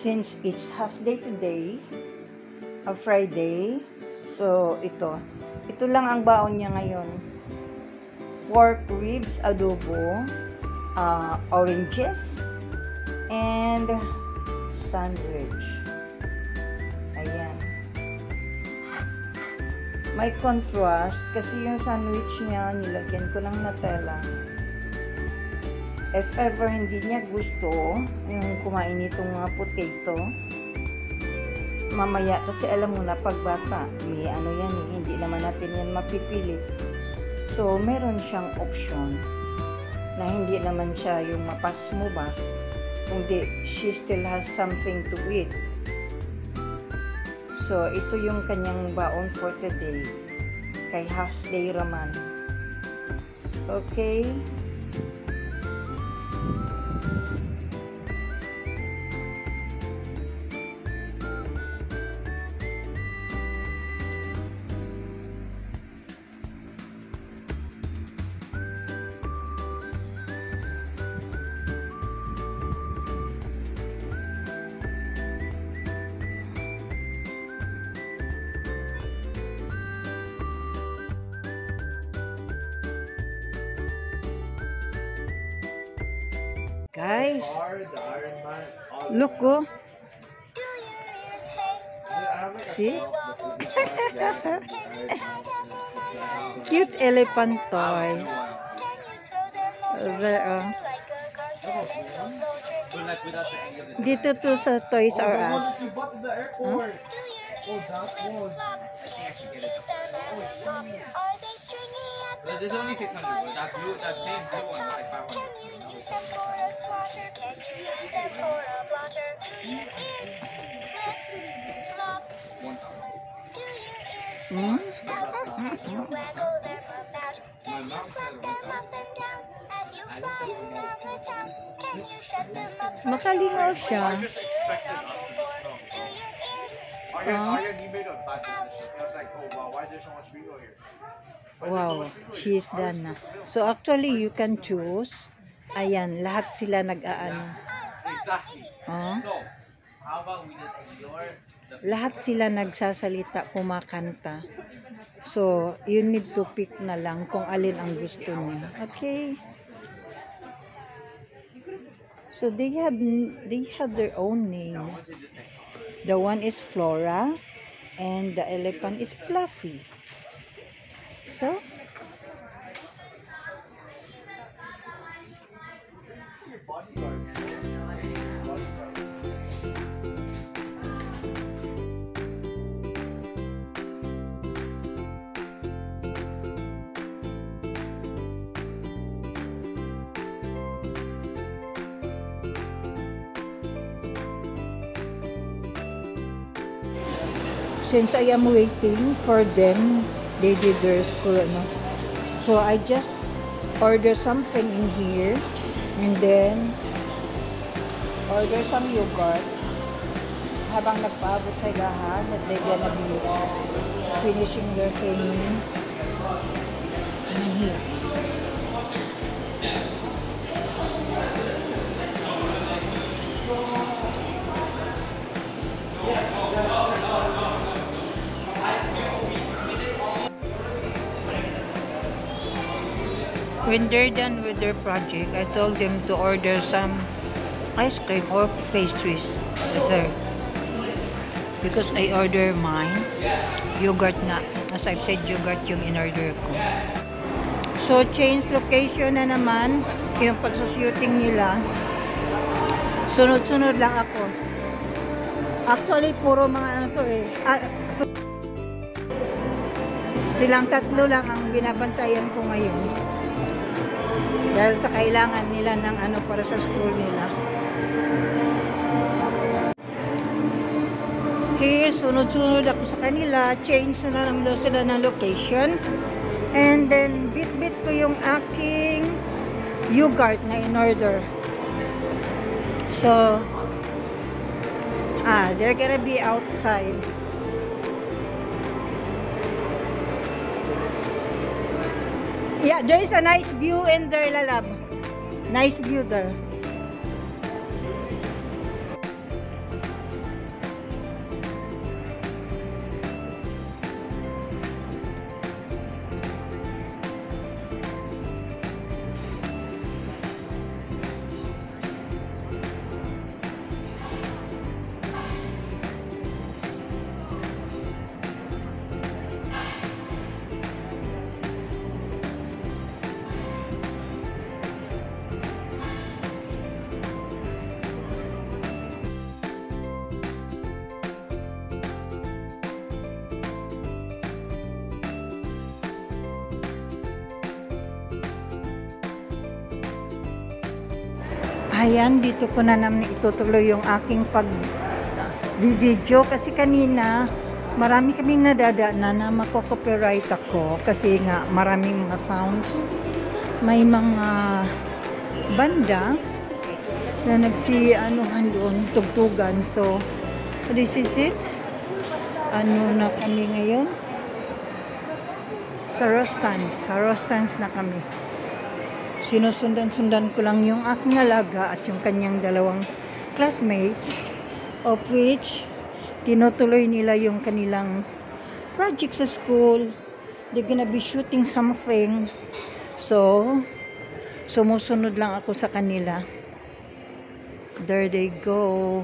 since it's half day today, a Friday, so ito lang ang baon niya ngayon. Pork ribs adobo, oranges, and sandwich. Ayan. May contrast kasi yung sandwich niya nilagyan ko ng Nutella. If ever hindi niya gusto yung kumain itong mga potato, mamaya, kasi alam mo na pagbata, ano yan, hindi naman natin yan mapipilit. So, meron siyang option na hindi naman siya yung mapas mo ba, kundi she still has something to eat. So, ito yung kanyang baon for today, kay half day raman. Okay? Guys, look, oh. See? Cute elephant toys. There, dito to sa Toys R Us. Huh? There's only 600. That same blue one was like 500. Hmm? Makalingaw siya. Wow, she's done na. So actually, you can choose. Ayan, lahat sila nag-aano. Lahat sila nagsasalita, kumakanta. So, you need to pick na lang kung alin ang gusto niya. Okay? So, they have their own name. The one is Flora, and the elephant is Fluffy. So, since I am waiting for them, they did their school, no? So I just order something in here, and then order some yogurt. Habang nagpaabot sa gahan, they're gonna be finishing their training in here. When they're done with their project, I told them to order some ice cream or pastries there. Because I order mine, yogurt na. As I've said, yogurt yung in-order ko. So, change location na naman yung pagsushooting nila. Sunod-sunod lang ako. Actually, puro mga ano to eh. Silang tatlo lang ang binabantayan ko ngayon. Dahil sa kailangan nila ng ano para sa school nila. Here, sunod-sunod ako sa kanila. Change na lang daw sila ng location. And then, bit-bit ko yung aking yogurt na in-order. So, they're gonna be outside. Yeah, there is a nice view in there, Lalab. Nice view there. Ayan, dito ko na naman itutuloy yung aking pag-video kasi kanina marami kaming nadadaanan na mako-copyright ako kasi nga maraming mga sounds. May mga banda na anuhan doon, tugtugan. So, this is it. Ano na kami ngayon? Sa Rostans na kami. Sinusundan-sundan ko lang yung aking alaga at yung kanyang dalawang classmates, of which tinutuloy nila yung kanilang project sa school. They're gonna be shooting something. So, sumusunod lang ako sa kanila. There they go.